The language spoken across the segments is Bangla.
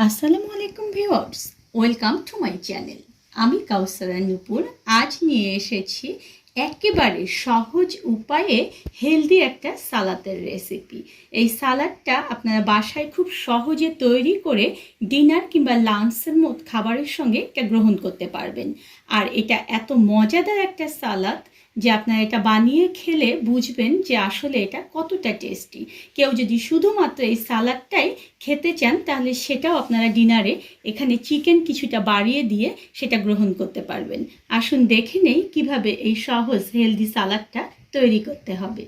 আসসালামু আলাইকুম viewers, welcome to my channel. আমি কাউসারা নুপুর আজ নিয়ে এসেছি একেবারে সহজ উপায়ে হেলদি একটা সালাদের রেসিপি। এই সালাদটা আপনারা বাসায় খুব সহজে তৈরি করে ডিনার কিংবা লাঞ্চের মতো খাবারের সঙ্গে এটা গ্রহণ করতে পারবেন। আর এটা এত মজাদার একটা সালাদ যে আপনারা এটা বানিয়ে খেলে বুঝবেন যে আসলে এটা কতটা টেস্টি। কেউ যদি শুধুমাত্র এই সালাদটাই খেতে চান তাহলে সেটাও আপনারা ডিনারে এখানে চিকেন কিছুটা বাড়িয়ে দিয়ে সেটা গ্রহণ করতে পারবেন। আসুন দেখে নেই কিভাবে এই সহজ হেলদি সালাদটা তৈরি করতে হবে।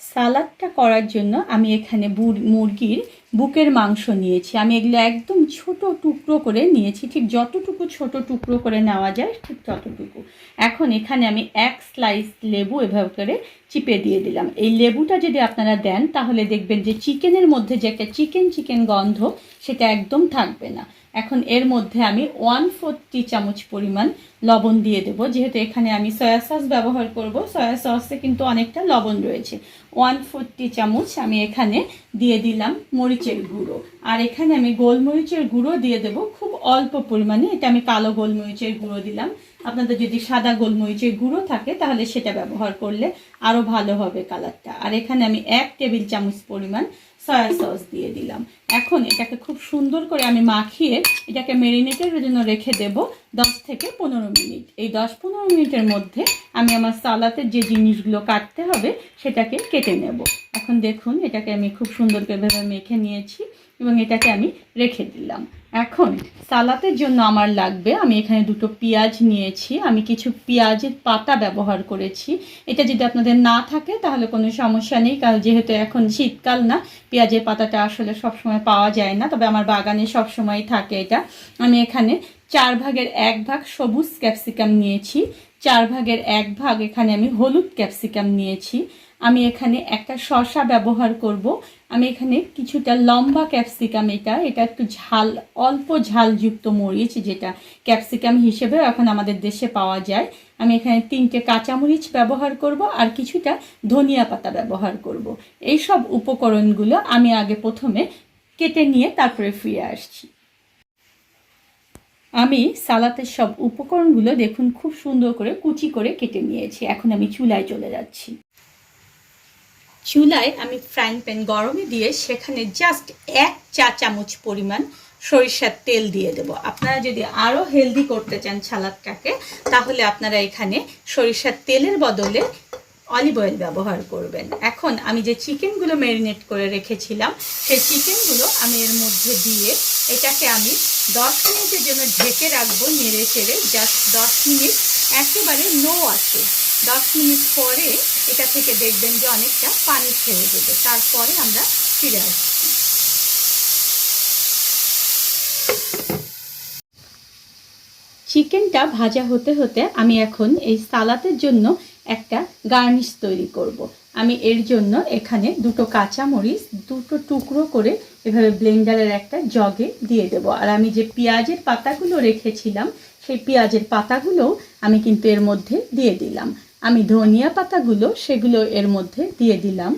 সালাদটা করার জন্য আমি এখানে মুরগির বুকের মাংস নিয়েছি। আমি এগুলো একদম ছোট টুকরো করে নিয়েছি, ঠিক যতটুকু ছোট টুকরো করে নেওয়া যায় ঠিক ততটুকু। এখন এখানে আমি এক স্লাইস লেবু এভাবে করে চিপে দিয়ে দিলাম। এই লেবুটা যদি আপনারা দেন তাহলে দেখবেন যে চিকেনের মধ্যে যে একটা চিকেন গন্ধ সেটা একদম থাকবে না। এখন এর মধ্যে আমি 1/4 চামচ পরিমাণ লবণ দিয়ে দেবো। যেহেতু এখানে আমি সয়া সস ব্যবহার করব, সয়া সসে কিন্তু অনেকটা লবণ রয়েছে। 1/4 চামচ আমি এখানে দিয়ে দিলাম মরিচের গুঁড়ো। আর এখানে আমি গোলমরিচের গুঁড়ো দিয়ে দেবো খুব অল্প পরিমাণে। এটা আমি কালো গোলমরিচের গুঁড়ো দিলাম। আপনাদের যদি সাদা গোলমরিচের গুঁড়ো থাকে তাহলে সেটা ব্যবহার করলে আরও ভালো হবে কালারটা। আর এখানে আমি 1 টেবিল চামচ পরিমাণ সয়া সস দিয়ে দিলাম। এখন এটাকে খুব সুন্দর করে আমি মাখিয়ে এটাকে ম্যারিনেটের জন্য রেখে দেব 10 থেকে 15 মিনিট। এই 10-15 মিনিটের মধ্যে আমি আমার সালাদের যে জিনিসগুলো কাটতে হবে সেটাকে কেটে নেব। এখন দেখুন এটাকে আমি খুব সুন্দর করে মেখে নিয়েছি এবং এটাকে আমি রেখে দিলাম। এখন সালাদের জন্য আমার লাগবে, আমি এখানে 2টো পেঁয়াজ নিয়েছি। আমি কিছু পেঁয়াজের পাতা ব্যবহার করেছি। এটা যদি আপনাদের না থাকে তাহলে কোনো সমস্যা নেই, কারণ যেহেতু এখন শীতকাল না, পেঁয়াজের পাতাটা আসলে সবসময় পাওয়া যায় না, তবে আমার বাগানে সবসময় থাকে এটা। আমি এখানে 4/1 ভাগ সবুজ ক্যাপসিকাম নিয়েছি, 4/1 ভাগ এখানে আমি হলুদ ক্যাপসিকাম নিয়েছি। আমি এখানে একটা শসা ব্যবহার করব। আমি এখানে কিছুটা লম্বা ক্যাপসিকাম, এটা একটু ঝাল, অল্প ঝালযুক্ত মরিচ যেটা ক্যাপসিকাম হিসেবে এখন আমাদের দেশে পাওয়া যায়। আমি এখানে 3টে কাঁচামরিচ ব্যবহার করব আর কিছুটা ধনিয়া পাতা ব্যবহার করব। এই সব উপকরণগুলো আমি আগে প্রথমে কেটে নিয়ে তারপরে ফিরে আসছি। আমি সালাতের সব উপকরণগুলো দেখুন খুব সুন্দর করে কুচি করে কেটে নিয়েছি। এখন আমি চুলায় চলে যাচ্ছি। চুলায় আমি ফ্রাইং প্যান গরমে দিয়ে সেখানে জাস্ট 1 চা চামচ পরিমাণ সরিষার তেল দিয়ে দেব। আপনারা যদি আরও হেলদি করতে চান সালাদটাকে তাহলে আপনারা এখানে সরিষার তেলের বদলে অলিভ অয়েল ব্যবহার করবেন। এখন আমি যে চিকেনগুলো ম্যারিনেট করে রেখেছিলাম সেই চিকেনগুলো আমি এর মধ্যে দিয়ে এটাকে আমি 10 মিনিটের জন্য ঢেকে রাখবো, নেড়ে চেড়ে জাস্ট 10 মিনিট একেবারে লো আছে। 10 মিনিট পরে এটা থেকে দেখবেন যে অনেকটা পানি ছেড়ে দেবে, তারপরে আমরা ফিরে আসছি। চিকেনটা ভাজা হতে হতে আমি এখন এই সালাদের জন্য একটা গার্নিশ তৈরি করব। আমি এর জন্য এখানে 2টো কাঁচামরিচ 2টো টুকরো করে এভাবে ব্লেন্ডারের একটা জগে দিয়ে দেব। আর আমি যে পেঁয়াজের পাতাগুলো রেখেছিলাম সেই পেঁয়াজের পাতাগুলোও আমি কিন্তু এর মধ্যে দিয়ে দিলাম। আমি ধনিয়া পাতাগুলো সেগুলো এর মধ্যে দিয়ে দিলাম।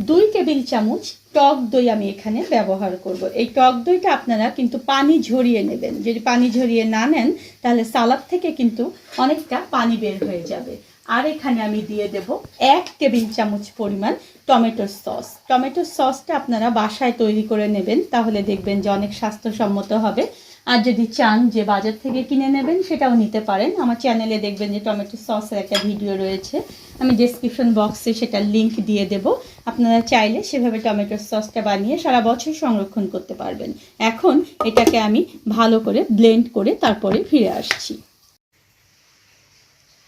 2 টেবিল চামচ টক দই আমি এখানে ব্যবহার করব। এই টক দইটা আপনারা কিন্তু পানি ঝরিয়ে নেবেন। যদি পানি ঝরিয়ে না নেন তাহলে সালাদ থেকে কিন্তু অনেকটা পানি বের হয়ে যাবে। আর এখানে আমি দিয়ে দেব 1 টেবিল চামচ পরিমাণ টমেটো সস। টমেটো সসটা আপনারা বাসায় তৈরি করে নেবেন, তাহলে দেখবেন যে অনেক স্বাস্থ্যসম্মত হবে। আর যদি চান যে বাজার থেকে কিনে নেবেন সেটাও নিতে পারেন। আমার চ্যানেলে দেখবেন যে টমেটো সসের একটা ভিডিও রয়েছে, আমি ডেসক্রিপশন বক্সে সেটা লিংক দিয়ে দেব। আপনারা চাইলে সেভাবে টমেটো সসটা বানিয়ে সারা বছর সংরক্ষণ করতে পারবেন। এখন এটাকে আমি ভালো করে ব্লেন্ড করে তারপরে ফিরে আসছি।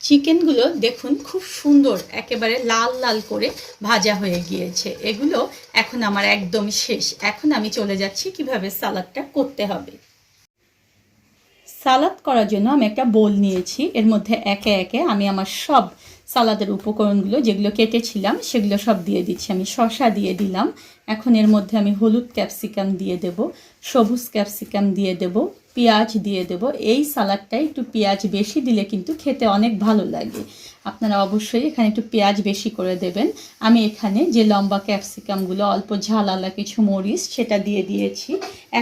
চিকেনগুলো দেখুন খুব সুন্দর একেবারে লাল লাল করে ভাজা হয়ে গিয়েছে। এগুলো এখন আমার একদম শেষ। এখন আমি চলে যাচ্ছি কিভাবে সালাদটা করতে হবে। সালাদ করার জন্য আমি একটা বোল নিয়েছি, এর মধ্যে একে একে আমি আমার সব সালাদের উপকরণগুলো যেগুলো কেটেছিলাম সেগুলো সব দিয়ে দিচ্ছি। আমি শসা দিয়ে দিলাম। এখন এর মধ্যে আমি হলুদ ক্যাপসিকাম দিয়ে দেব, সবুজ ক্যাপসিকাম দিয়ে দেব, পেঁয়াজ দিয়ে দেব। এই সালাডটায় একটু পেঁয়াজ বেশি দিলে কিন্তু খেতে অনেক ভালো লাগে। আপনারা অবশ্যই এখানে একটু পেঁয়াজ বেশি করে দেবেন। আমি এখানে যে লম্বা ক্যাপসিকামগুলো, অল্প ঝালালা কিছু মরিচ সেটা দিয়ে দিয়েছি।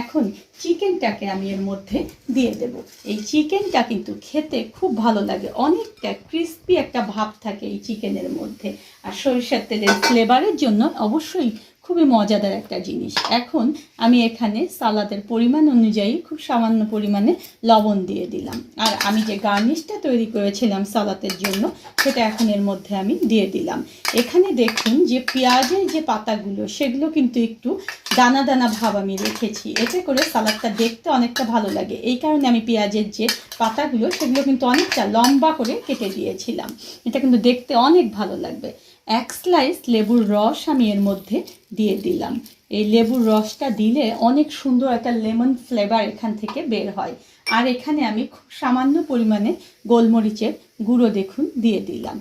এখন চিকেনটাকে আমি এর মধ্যে দিয়ে দেব। এই চিকেনটা কিন্তু খেতে খুব ভালো লাগে, অনেকটা ক্রিস্পি একটা ভাব থাকে এই চিকেনের মধ্যে। আর সরিষার তেলের ফ্লেভারের জন্য অবশ্যই খুবই মজাদার একটা জিনিস। এখন আমি এখানে সালাদের পরিমাণ অনুযায়ী খুব সামান্য পরিমাণে লবণ দিয়ে দিলাম। আর আমি যে গার্নিশটা তৈরি করেছিলাম সালাদের জন্য সেটা এখন এর মধ্যে আমি দিয়ে দিলাম। এখানে দেখুন যে পেঁয়াজের যে পাতাগুলো সেগুলো কিন্তু একটু দানা দানা ভাব আমি রেখেছি, এতে করে সালাদটা দেখতে অনেকটা ভালো লাগে। এই কারণে আমি পেঁয়াজের যে পাতাগুলো সেগুলো কিন্তু অনেকটা লম্বা করে কেটে দিয়েছিলাম, এটা কিন্তু দেখতে অনেক ভালো লাগবে। এক স্লাইস লেবুর রস আমি এর মধ্যে দিয়ে দিলাম। এই লেবুর রসটা দিলে অনেক সুন্দর একটা লেমন ফ্লেভার এখান থেকে বের হয়। আর এখানে আমি খুব সামান্য পরিমাণে গোলমরিচের গুঁড়ো দেখুন দিয়ে দিলাম।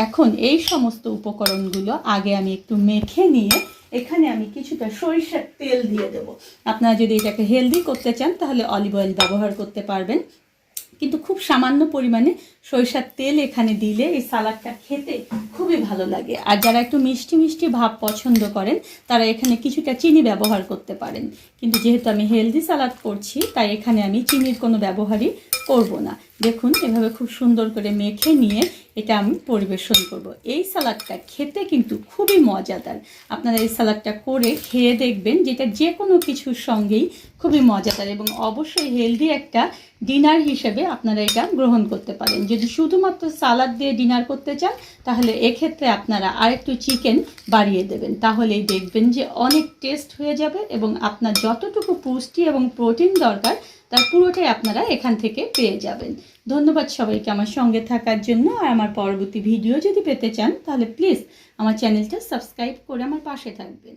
এখন এই সমস্ত উপকরণগুলো আগে আমি একটু মেখে নিয়ে এখানে আমি কিছুটা সরিষার তেল দিয়ে দেব। আপনারা যদি এটাকে হেলদি করতে চান তাহলে অলিভ অয়েল ব্যবহার করতে পারবেন, কিন্তু খুব সামান্য পরিমাণে সরিষার তেল এখানে দিলে এই সালাডটা খেতে খুবই ভালো লাগে। আর যারা একটু মিষ্টি মিষ্টি ভাব পছন্দ করেন তারা এখানে কিছুটা চিনি ব্যবহার করতে পারেন, কিন্তু যেহেতু আমি হেলদি সালাড করছি তাই এখানে আমি চিনির কোনো ব্যবহারই করব না। দেখুন এভাবে খুব সুন্দর করে মেখে নিয়ে এটা আমি পরিবেশন করব। এই সালাডটা খেতে কিন্তু খুবই মজাদার। আপনারা এই সালাডটা করে খেয়ে দেখবেন, যেটা যে কোনো কিছুর সঙ্গেই খুবই মজাদার এবং অবশ্যই হেলদি একটা ডিনার হিসেবে আপনারা এটা গ্রহণ করতে পারেন। যদি শুধুমাত্র সালাদ দিয়ে ডিনার করতে চান তাহলে এক্ষেত্রে আপনারা আরেকটু চিকেন বাড়িয়ে দেবেন, তাহলেই দেখবেন যে অনেক টেস্ট হয়ে যাবে এবং আপনার যতটুকু পুষ্টি এবং প্রোটিন দরকার তার পুরোটাই আপনারা এখান থেকে পেয়ে যাবেন। ধন্যবাদ সবাইকে আমার সঙ্গে থাকার জন্য। আর আমার পরবর্তী ভিডিও যদি পেতে চান তাহলে প্লিজ আমার চ্যানেলটা সাবস্ক্রাইব করে আমার পাশে থাকবেন।